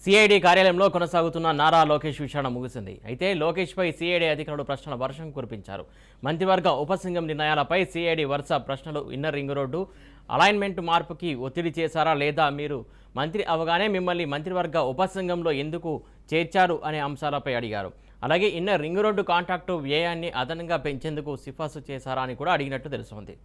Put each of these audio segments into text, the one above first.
CID కార్యాలయంలో కొనసాగుతున్న నారా లోకేష్ విచారణ ముగిసింది. అయితే లోకేష్పై సిఐడి అధికారులు ప్రశ్నల వర్షం కురిపించారు. మంత్రివర్గ ఉపసంఘం నిర్ణయాలపై సిఐడి వరుస ప్రశ్నలు. ఇన్నర్ రింగ్ రోడ్డు అలైన్మెంట్ మార్పుకి ఒత్తిడి చేశారా లేదా, మీరు మంత్రి అవగానే మిమ్మల్ని మంత్రివర్గ ఉపసంఘంలో ఎందుకు చేర్చారు అనే అంశాలపై అడిగారు. అలాగే ఇన్నర్ రింగ్ రోడ్డు కాంట్రాక్టు వ్యయాన్ని అదనంగా పెంచేందుకు సిఫార్సు చేశారా అని కూడా అడిగినట్టు తెలుస్తోంది.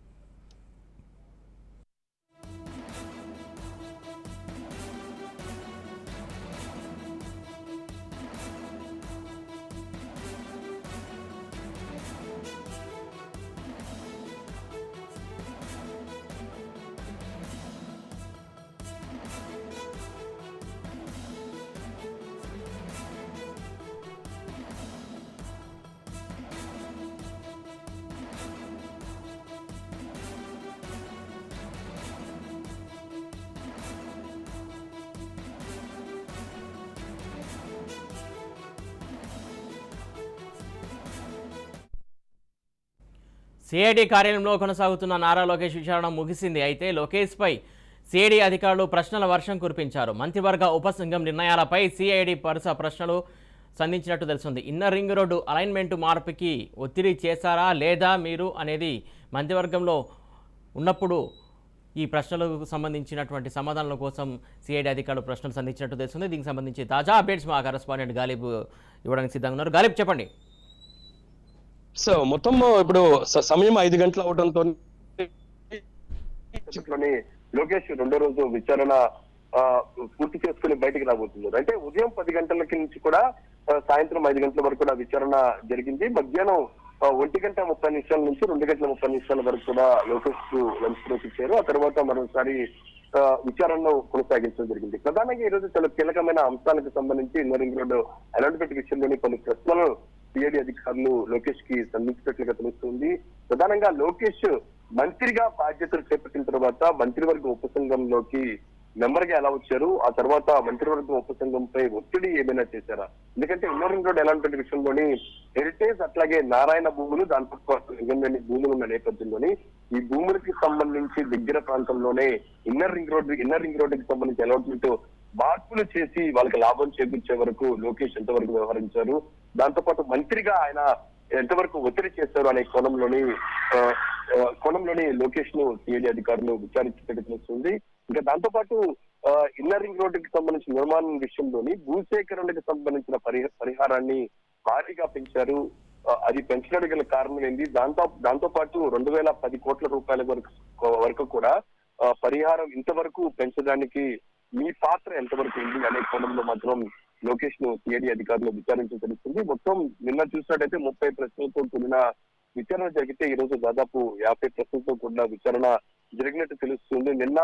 సిఐడి కార్యాలయంలో కొనసాగుతున్న నారా లోకేష్ విచారణ ముగిసింది. అయితే లోకేష్పై సిఐడి అధికారులు ప్రశ్నల వర్షం కురిపించారు. మంత్రివర్గ ఉపసంఘం నిర్ణయాలపై సిఐడి వరుస ప్రశ్నలు సంధించినట్టు తెలుస్తుంది. ఇన్నర్ రింగ్ రోడ్డు అలైన్మెంట్ మార్పుకి ఒత్తిడి చేశారా లేదా మీరు అనేది మంత్రివర్గంలో ఉన్నప్పుడు ఈ ప్రశ్నలకు సంబంధించినటువంటి సమాధానాల కోసం సిఐడి అధికారులు ప్రశ్నలు సంధించినట్టు తెలుస్తుంది. దీనికి సంబంధించి తాజా అప్డేట్స్ మా కరెస్పాండెంట్ గాలిబ్ ఇవ్వడానికి సిద్ధంగా ఉన్నారు. గాలిబ్, చెప్పండి. సో మొత్తం ఇప్పుడు సమయం 5 గంటలు అవడంతో లోకేష్ రెండో రోజు విచారణ పూర్తి చేసుకుని బయటికి రాబోతున్నారు. అంటే ఉదయం 10 గంటలకి నుంచి కూడా సాయంత్రం 5 గంటల వరకు కూడా విచారణ జరిగింది. మధ్యాహ్నం 1:30 నుంచి 2:30 వరకు కూడా లోకేష్ లంచ్ బ్రేక్ ఇచ్చారు. ఆ తర్వాత మరోసారి విచారణను కొనసాగించడం జరిగింది. ప్రధానంగా ఈ రోజు చాలా కీలకమైన అంశాలకు సంబంధించి ఇన్నర్ రింగ్ రోడ్డు అలాంటి విషయంలోని కొన్ని ప్రశ్నలు సిఐడి అధికారులు లోకేష్ కి సంధించినట్లుగా తెలుస్తుంది. ప్రధానంగా లోకేష్ మంత్రిగా బాధ్యతలు చేపట్టిన తర్వాత మంత్రివర్గ ఉపసంఘంలోకి మెంబర్ గా ఎలా వచ్చారు, ఆ తర్వాత మంత్రివర్గ ఉపసంఘంపై ఒత్తిడి ఏమైనా చేశారా? ఎందుకంటే ఇన్నర్ రింగ్ రోడ్ ఎలాంటి విషయంలోని హెరిటేజ్ అట్లాగే నారాయణ భూములు, దాంతో పాటు భూములు ఉన్న నేపథ్యంలోని ఈ భూములకి సంబంధించి దగ్గర ప్రాంతంలోనే ఇన్నర్ రింగ్ రోడ్డుకి సంబంధించి అలాట్మెంట్ మార్పులు చేసి వాళ్ళకి లాభం చేకూర్చే వరకు లోకేష్ ఎంతవరకు వ్యవహరించారు, దాంతో పాటు మంత్రిగా ఆయన ఎంతవరకు ఒత్తిడి చేశారు అనే కోణంలోని లోకేష్ ను సిఐడి అధికారులు విచారించినట్టు తెలుస్తుంది. ఇంకా దాంతో పాటు ఇన్నర్ రింగ్ రోడ్డుకి సంబంధించిన నిర్మాణం విషయంలోని భూసేకరణకు సంబంధించిన పరిహారాన్ని భారీగా పెంచారు. అది పెంచడానికి గల కారణం ఏంది, దాంతో పాటు 2010 కోట్ల రూపాయల వరకు కూడా పరిహారం ఇంతవరకు పెంచడానికి మీ పాత్ర ఎంతవరకు ఉంది అనే కోణంలో మాత్రం లోకేష్ ను సిఐడి అధికారులు విచారించడం తెలుస్తుంది. మొత్తం నిన్న చూసినట్టయితే 30 ప్రశ్నలతో కూడిన విచారణ జరిగితే ఈ రోజు దాదాపు 50 ప్రశ్నలతో కూడిన విచారణ జరిగినట్టు తెలుస్తుంది. నిన్న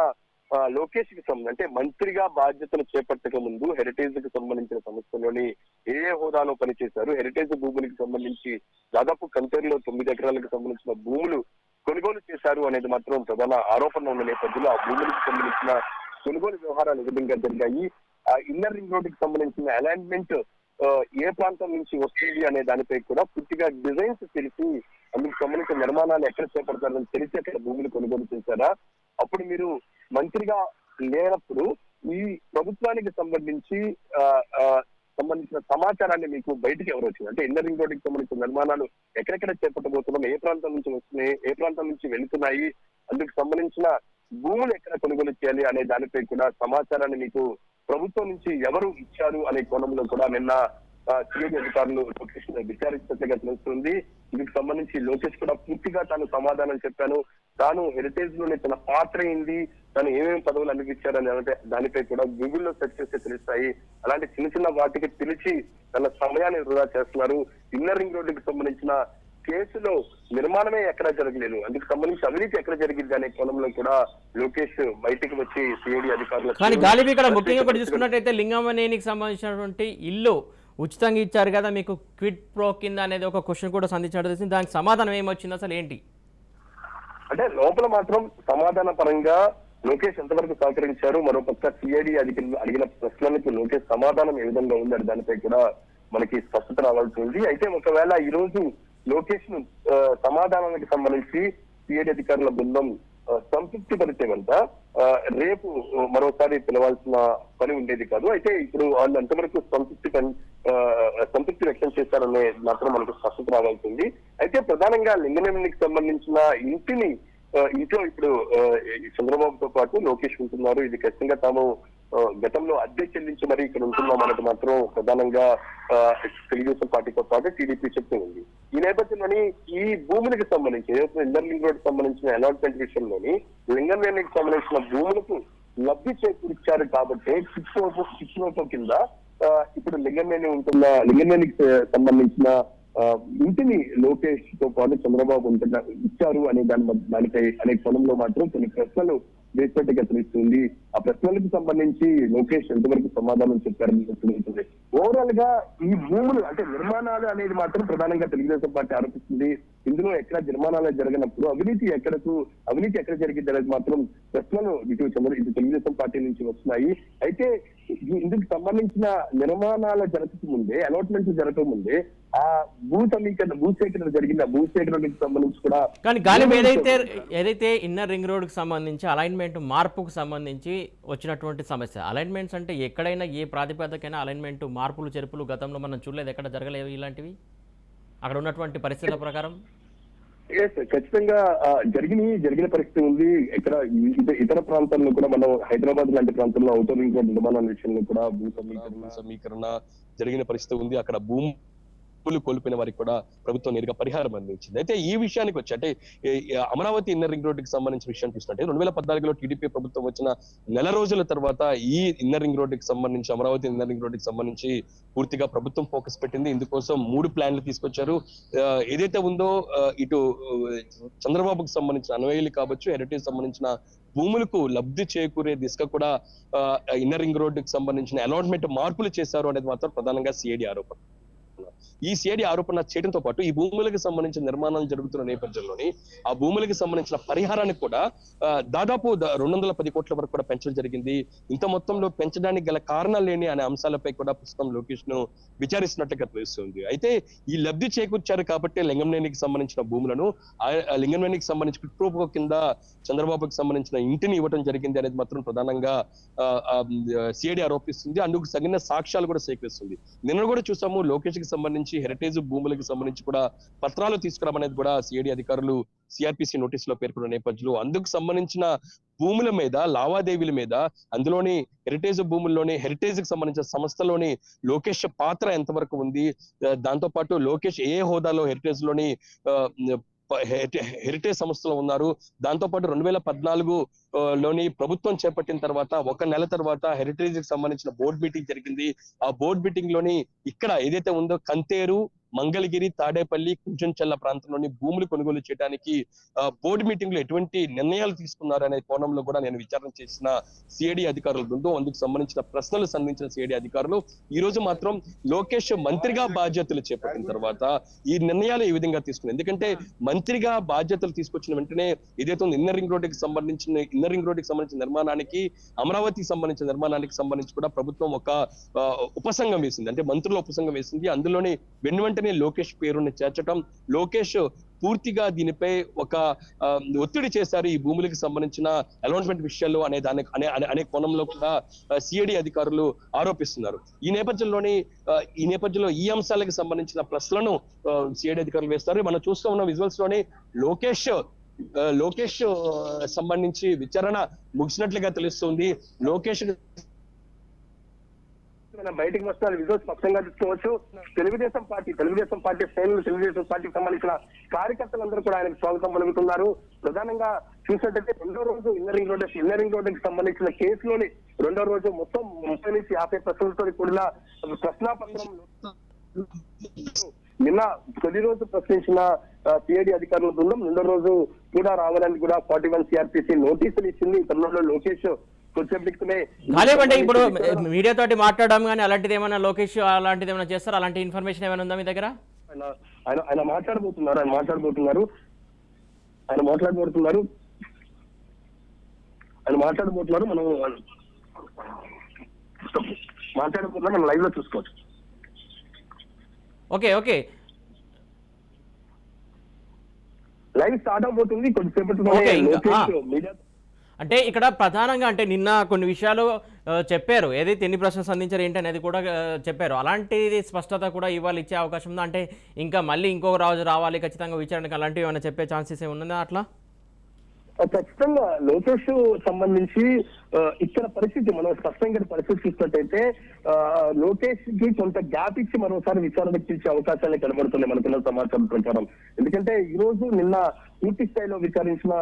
లోకేష్ కి సంబంధించి అంటే మంత్రిగా బాధ్యతలు చేపట్టక ముందు హెరిటేజ్ కి సంబంధించిన సంస్థలోని ఏ హోదాలో పనిచేశారు, హెరిటేజ్ భూములకి సంబంధించి దాదాపు కంటేరులో 9 ఎకరాలకు సంబంధించిన భూములు కొనుగోలు చేశారు అనేది మాత్రం ప్రధాన ఆరోపణ ఉన్న నేపథ్యంలో ఆ భూములకు సంబంధించిన కొనుగోలు వ్యవహారాలు విధంగా జరిగాయి. ఆ ఇన్నర్ రింగ్ రోడ్డుకి సంబంధించిన అలైన్మెంట్ ఏ ప్రాంతం నుంచి వస్తుంది అనే దానిపై కూడా పూర్తిగా డిజైన్స్ తెలిసి అందుకు సంబంధించిన నిర్మాణాలు ఎక్కడ చేపడతారని తెలిసి అక్కడ భూములు కొనుగోలు చేశారా? అప్పుడు మీరు మంత్రిగా లేనప్పుడు ఈ ప్రభుత్వానికి సంబంధించిన సమాచారాన్ని మీకు బయటికి ఎవరు వచ్చింది, అంటే ఇన్నర్ రింగ్ రోడ్డుకి సంబంధించిన నిర్మాణాలు ఎక్కడెక్కడ చేపట్టబోతున్నాం, ఏ ప్రాంతం నుంచి వస్తున్నాయి, ఏ ప్రాంతం నుంచి వెళుతున్నాయి, అందుకు సంబంధించిన భూములు ఎక్కడ కొనుగోలు చేయాలి అనే దానిపై కూడా సమాచారాన్ని మీకు ప్రభుత్వం నుంచి ఎవరు ఇచ్చారు అనే కోణంలో కూడా నిన్న సిఐడి అధికారులు లోకేష్ విచారించినట్లుగా తెలుస్తుంది. ఇందుకు సంబంధించి లోకేష్ కూడా పూర్తిగా తాను సమాధానం చెప్పాను, తాను హెరిటేజ్ లోనే తన పాత్ర ఏంది, తాను ఏమేమి పదవులు అందించారని దానిపై కూడా గూగుల్లో సెర్చ్ చేస్తే తెలుస్తాయి. అలాంటి చిన్న వాటికి పిలిచి తన సమయాన్ని వృధా చేస్తున్నారు. ఇన్నర్ రింగ్ రోడ్డుకి సంబంధించిన కేసులో నిర్మాణమే ఎక్కడ జరగలేదు, అందుకు సంబంధించి అవినీతి ఎక్కడ జరిగింది అనే కోణంలో కూడా లోకేష్ బయటికి వచ్చి సిఐడి అధికారులు. కానీ గాలిబ్, ఇక్కడ ముఖ్యంగా ఒకటి చూసుకున్నట్టయితే లింగమనేనికి సంబంధించినటువంటి ఇల్లు ఉచితంగా ఇచ్చారు కదా, మీకు క్విడ్ ప్రో కింద అనేది ఒక క్వశ్చన్ కూడా సంధించినట్టు తెలిసింది. దానికి సమాధానం ఏమొచ్చింది, అసలు ఏంటి? అంటే లోపల మాత్రం సమాధాన పరంగా లోకేష్ ఎంతవరకు సహకరించారు, మరోపక్క సిఐడి అడిగిన ప్రశ్నలకు లోకేష్ సమాధానం ఏ విధంగా ఉందని దానిపై కూడా మనకి స్పష్టత రావాల్సింది. అయితే ఒకవేళ ఈ రోజు లోకేష్ ను సమాధానానికి సంబంధించి సిఐడి అధికారుల బృందం సంతృప్తి పరిచే రేపు మరోసారి పిలవాల్సిన పని ఉండేది కాదు. అయితే ఇప్పుడు వాళ్ళు ఎంతవరకు సంతృప్తి వ్యక్తం చేశారనే మాత్రం మనకు స్పష్టత రావాల్సింది. అయితే ప్రధానంగా లింగనమనికి సంబంధించిన ఇంట్లో ఇప్పుడు చంద్రబాబుతో పాటు లోకేష్ ఉంటున్నారు. ఇది ఖచ్చితంగా తాము గతంలో అద్దె చెల్లించి మరి ఇక్కడ ఉంటున్నాం అనేది మాత్రం ప్రధానంగా తెలుగుదేశం పార్టీతో పాటు టీడీపీ చెప్తూ ఉంది. ఈ నేపథ్యంలోని ఈ భూములకు సంబంధించి ఏదైతే ఇన్నర్ లింక్ రోడ్ సంబంధించిన అలాట్మెంట్ విషయంలోని లింగంనేనికి సంబంధించిన భూములకు లబ్ధి చేకూర్చారు కాబట్టి కిక్స్ కింద ఇప్పుడు లింగంనేనికి సంబంధించిన ఇంటిని లోకేష్ తో పాటు చంద్రబాబు ఇచ్చారు అనే దానిపై అనే కోణంలో మాత్రం కొన్ని ప్రశ్నలు వేసినట్టుగా తెలుస్తుంది. ఆ ప్రశ్నలకు సంబంధించి లోకేష్ ఎంతవరకు సమాధానం చెప్పారని తెలుస్తుంది. ఓవరాల్ గా ఈ భూములు అంటే నిర్మాణాలు అనేది మాత్రం ప్రధానంగా తెలుగుదేశం పార్టీ ఆరోపిస్తుంది. ఇందులో ఎక్కడ నిర్మాణాలు జరగనప్పుడు అవినీతి ఎక్కడ జరిగింది అనేది మాత్రం ప్రశ్నలు ఇటు తెలుగుదేశం పార్టీ నుంచి వస్తున్నాయి. అయితే ఇందుకు సంబంధించిన నిర్మాణాల జరగకముందే అలాట్మెంట్ జరగకముందే ఆ భూసేకరణ జరిగింది. ఆ భూసేకరణకు సంబంధించి కూడా కానీ గాలిం ఏదైతే ఇన్నర్ రింగ్ రోడ్కి సంబంధించి అలైన్మెంట్ మార్పుకు సంబంధించి వచ్చినటువంటి సమస్య. అలైన్మెంట్స్ అంటే ఎక్కడైనా ఏ ప్రాతిపదికైనా అలైన్మెంట్ మార్పులు చెరుపులు గతంలో మనం చూడలేదు, ఎక్కడ జరగలేవు ఇలాంటివి అక్కడ ఉన్నటువంటి పరిస్థితుల ప్రకారం? ఖచ్చితంగా జరిగిన పరిస్థితి ఉంది. ఇక్కడ ఇతర ప్రాంతాల్లో కూడా మనం హైదరాబాద్ లాంటి ప్రాంతంలో ఔటర్ రింగ్ రోడ్ నిర్మాణాల విషయంలో కూడా భూ సమీకరణ జరిగిన పరిస్థితి ఉంది. అక్కడ భూములు కోల్పోయిన వారికి కూడా ప్రభుత్వం నేరుగా పరిహారం అందించింది. అయితే ఈ విషయానికి వచ్చి అంటే అమరావతి ఇన్నర్ రింగ్ రోడ్డుకి సంబంధించిన విషయాన్ని చూస్తుంటే 2014లో టీడీపీ ప్రభుత్వం వచ్చిన నెల రోజుల తర్వాత ఈ ఇన్నర్ రింగ్ రోడ్డుకి సంబంధించి అమరావతి ఇన్నర్ రింగ్ రోడ్డుకి సంబంధించి పూర్తిగా ప్రభుత్వం ఫోకస్ పెట్టింది. ఇందుకోసం 3 ప్లాన్లు తీసుకొచ్చారు. ఏదైతే ఉందో ఇటు చంద్రబాబుకు సంబంధించిన అన్వయాలు కావచ్చు, హెరిటేజ్ సంబంధించిన భూములకు లబ్ధి చేకూరే దిశగా కూడా ఇన్నర్ రింగ్ రోడ్డుకి సంబంధించిన అలాట్మెంట్ మార్పులు చేశారు అనేది మాత్రం ప్రధానంగా సిఐడి ఆరోపణ. ఈ సిఐడి ఆరోపణ చేయడంతో పాటు ఈ భూములకు సంబంధించిన నిర్మాణాలు జరుగుతున్న నేపథ్యంలోని ఆ భూములకు సంబంధించిన పరిహారానికి కూడా దాదాపు 210 కోట్ల వరకు కూడా పెంచడం జరిగింది. ఇంత మొత్తంలో పెంచడానికి గల కారణాలు ఏంటి అనే అంశాలపై కూడా ప్రస్తుతం లోకేష్ ను విచారిస్తున్నట్టుగా తెలుస్తుంది. అయితే ఈ లబ్ధి చేకూర్చారు కాబట్టి లింగంనేనికి సంబంధించిన భూములను లింగంనేనికి సంబంధించి కుట్రూపు కింద చంద్రబాబుకి సంబంధించిన ఇంటిని ఇవ్వడం జరిగింది అనేది మాత్రం ప్రధానంగా సిఐడి ఆరోపిస్తుంది. అందుకు తగిన సాక్ష్యాలు కూడా సేకరిస్తుంది. నిన్న కూడా చూసాము లోకేష్ కి సంబంధించి హెరిటేజ్ భూములకు సంబంధించి కూడా పత్రాలు తీసుకురామనేది కూడా సిఐడి అధికారులు సిఆర్పిసి నోటీస్ లో పేర్కొన్న నేపథ్యంలో అందుకు సంబంధించిన భూముల మీద లావాదేవీల మీద అందులోని హెరిటేజ్ భూముల్లోని హెరిటేజ్ కి సంబంధించిన సంస్థలోని లోకేష్ పాత్ర ఎంతవరకు ఉంది, దాంతో పాటు లోకేష్ ఏ హోదాలో హెరిటేజ్ లోని హెరిటేజ్ సంస్థలు ఉన్నారు, దాంతో పాటు 2014 లోని ప్రభుత్వం చేపట్టిన తర్వాత 1 నెల తర్వాత హెరిటేజ్ కి సంబంధించిన బోర్డు మీటింగ్ జరిగింది. ఆ బోర్డు మీటింగ్ లోని ఇక్కడ ఏదైతే ఉందో కంతేరు, మంగళగిరి, తాడేపల్లి, కుంచెంచెల్ల ప్రాంతంలోని భూములు కొనుగోలు చేయడానికి బోర్డు మీటింగ్ లో ఎటువంటి నిర్ణయాలు తీసుకున్నారు అనే కోణంలో కూడా నేను విచారణ చేసిన సిఐడి అధికారుల బృందం అందుకు సంబంధించిన ప్రశ్నలు సంధించిన సిఐడి అధికారులు ఈ రోజు మాత్రం లోకేష్ మంత్రిగా బాధ్యతలు చేపట్టిన తర్వాత ఈ నిర్ణయాలు ఏ విధంగా తీసుకున్నారు. ఎందుకంటే మంత్రిగా బాధ్యతలు తీసుకొచ్చిన వెంటనే ఏదైతే ఇన్నర్ రింగ్ రోడ్డుకి సంబంధించిన నిర్మాణానికి, అమరావతికి సంబంధించిన నిర్మాణానికి సంబంధించి కూడా ప్రభుత్వం ఒక ఉపసంఘం వేసింది, అంటే మంత్రుల ఉపసంఘం వేసింది. అందులోని వెంటనే లోకేష్ పేరుని చేర్చడం, లోకేష్ పూర్తిగా దీనిపై ఒక ఒత్తిడి చేశారు ఈ భూములకు సంబంధించిన అలాట్మెంట్ విషయాల్లో అనే కోణంలో కూడా సిఐడి అధికారులు ఆరోపిస్తున్నారు. ఈ నేపథ్యంలో ఈ అంశాలకు సంబంధించిన ప్రశ్నలను సిఐడి అధికారులు వేస్తారు. మనం చూస్తూ ఉన్న విజువల్స్ లోని లోకేష్ సంబంధించి విచారణ ముగిసినట్లుగా తెలుస్తుంది. లోకేష్ బయటకు వస్తున్న విజువల్స్ స్పష్టంగా చూసుకోవచ్చు. తెలుగుదేశం పార్టీ శ్రేణులు, తెలుగుదేశం పార్టీకి సంబంధించిన కార్యకర్తలందరూ కూడా ఆయనకు స్వాగతం పలుకుతున్నారు. ప్రధానంగా చూసినట్టయితే 2వ రోజు ఇన్నర్ రింగ్ రోడ్డుకి సంబంధించిన కేసులోని 2వ రోజు మొత్తం 30 నుంచి 50 ప్రశ్నలతో కూడిన ప్రశ్నాపత్రం నిన్న తొలి రోజు ప్రశ్నించిన సిఐడి అధికారుల బృందం 2వ రోజు కూడా రావడానికి కూడా 41 సిఆర్పిసి నోటీసులు ఇచ్చింది. ఇతరులలో లోకేష్ అంటే ఇప్పుడు మీడియా తోటి మాట్లాడడం కానీ అలాంటిది ఏమైనా లోకేష్ అలాంటిది ఏమైనా చేస్తారు? అలాంటి ఇన్ఫర్మేషన్ ఏమైనా ఉందా మీ దగ్గర? ఆయన మాట్లాడబోతున్నారు. మనం లైవ్ లో చూసుకోవచ్చు. ఓకే లైవ్ స్టార్ట్ అవబోతుంది కొద్దిసేపట్లో. అంటే ఇక్కడ ప్రధానంగా అంటే నిన్న కొన్ని విషయాలు చెప్పారు, ఏదైతే ఎన్ని ప్రశ్నలు సంధించారు ఏంటి అనేది కూడా చెప్పారు. అలాంటిది స్పష్టత కూడా ఇవాళ ఇచ్చే అవకాశం ఉందా? అంటే ఇంకా మళ్ళీ ఇంకొక రోజు రావాలి ఖచ్చితంగా విచారణకు, అలాంటివి ఏమైనా చెప్పే ఛాన్సెస్ ఏమన్నా అట్లా? ఖచ్చితంగా లోకేష్ సంబంధించి ఇక్కడ పరిస్థితి మనం స్పష్టంగా పరిస్థితి చూసినట్టయితే లోకేష్ కి కొంత గ్యాప్ ఇచ్చి మరోసారి విచారణ ఇచ్చే అవకాశాలు కనబడుతున్నాయి మనకున్న సమాచారం ప్రకారం. ఎందుకంటే ఈ రోజు నిన్న పూర్తి స్థాయిలో విచారించిన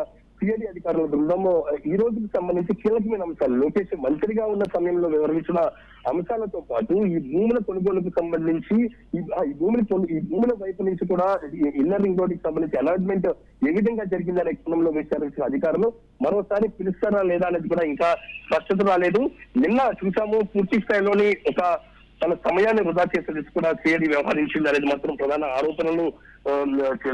సిఐడి అధికారుల బృందము ఈ రోజుకి సంబంధించి కీలకమైన అంశాలు లోకేష్ మంత్రిగా ఉన్న సమయంలో వివరించిన అంశాలతో పాటు ఈ భూముల కొనుగోలుకు సంబంధించి ఈ భూముల వైపు నుంచి కూడా ఇన్నర్ రింగ్ రోడ్డుకి సంబంధించి అలాట్మెంట్ ఏ విధంగా జరిగిందనే కోణంలో విచారించిన అధికారులు మరోసారి పిలుస్తారా లేదా అనేది కూడా ఇంకా స్పష్టత రాలేదు. నిన్న చూసాము పూర్తి స్థాయిలోని ఒక తన సమయాన్ని వృధా చేసేది కూడా సిఐడి వ్యవహరించింది అనేది మాత్రం ప్రధాన ఆరోపణలు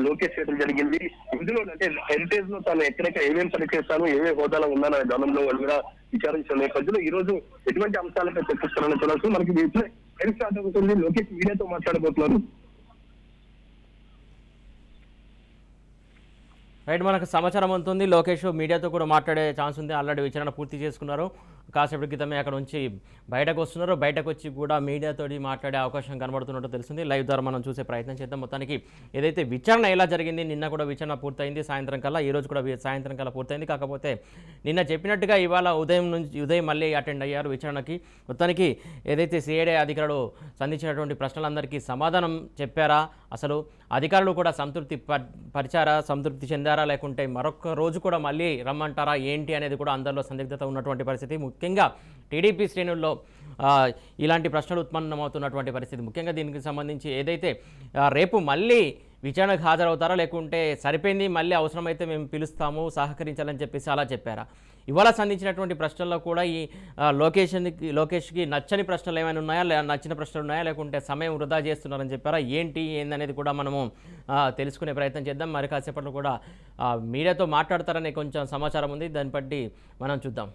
లోకేష్ చేయడం జరిగింది. ఇందులో అంటే హెరిటేజ్ లో తాను ఎక్కడెక్కడ ఏమేమి పని చేస్తాను, ఏమేమి హోదాలో ఉన్నాననే గమనంలో వాళ్ళు కూడా విచారించిన నేపథ్యంలో ఈ రోజు ఎటువంటి అంశాలపై చర్చిస్తారని చూడాల్సి మనకి హెల్త్ స్టార్ట్ అవుతుంది. లోకేష్ మీడియాతో మాట్లాడబోతున్నారు. రైట్, మనకు సమాచారం ఉంటుంది. లోకేష్ మీడియాతో కూడా మాట్లాడే ఛాన్స్ ఉంది. ఆల్రెడీ విచారణ పూర్తి చేసుకున్నారు. కాసేపటి క్రితమే అక్కడ నుంచి బయటకు వస్తున్నారు. బయటకు వచ్చి కూడా మీడియాతో మాట్లాడే అవకాశం కనబడుతున్నట్టు తెలుస్తుంది. లైవ్ ద్వారా మనం చూసే ప్రయత్నం చేద్దాం. మొత్తానికి ఏదైతే విచారణ ఎలా జరిగింది, నిన్న కూడా విచారణ పూర్తయింది సాయంత్రం కల్లా, ఈరోజు కూడా సాయంత్రం కల్లా పూర్తయింది. కాకపోతే నిన్న చెప్పినట్టుగా ఇవాళ ఉదయం మళ్ళీ అటెండ్ అయ్యారు విచారణకి. మొత్తానికి ఏదైతే సిఐడి అధికారులు సంధించినటువంటి ప్రశ్నలందరికీ సమాధానం చెప్పారా, అసలు అధికారులు కూడా సంతృప్తి పరిచారా, సంతృప్తి చెందారా, లేకుంటే మరొక రోజు కూడా మళ్ళీ రమ్మంటారా ఏంటి అనేది కూడా అందరిలో సందిగ్ధత ఉన్నటువంటి పరిస్థితి. ముఖ్యంగా టీడీపీ శ్రేణుల్లో ఇలాంటి ప్రశ్నలు ఉత్పన్నమవుతున్నటువంటి పరిస్థితి. ముఖ్యంగా దీనికి సంబంధించి ఏదైతే రేపు మళ్ళీ విచారణకు హాజరవుతారా, లేకుంటే సరిపోయింది మళ్ళీ అవసరమైతే మేము పిలుస్తాము సహకరించాలని చెప్పేసి అలా చెప్పారా? ఇవాళ సంధించినటువంటి ప్రశ్నల్లో కూడా ఈ లోకేష్కి నచ్చని ప్రశ్నలు ఏమైనా ఉన్నాయా, నచ్చిన ప్రశ్నలు ఉన్నాయా, లేకుంటే సమయం వృధా చేస్తున్నారని చెప్పారా, ఏందనేది కూడా మనము తెలుసుకునే ప్రయత్నం చేద్దాం. మరి కాసేపట్లో కూడా మీడియాతో మాట్లాడతారని కొంచెం సమాచారం ఉంది, దాన్ని బట్టి మనం చూద్దాం.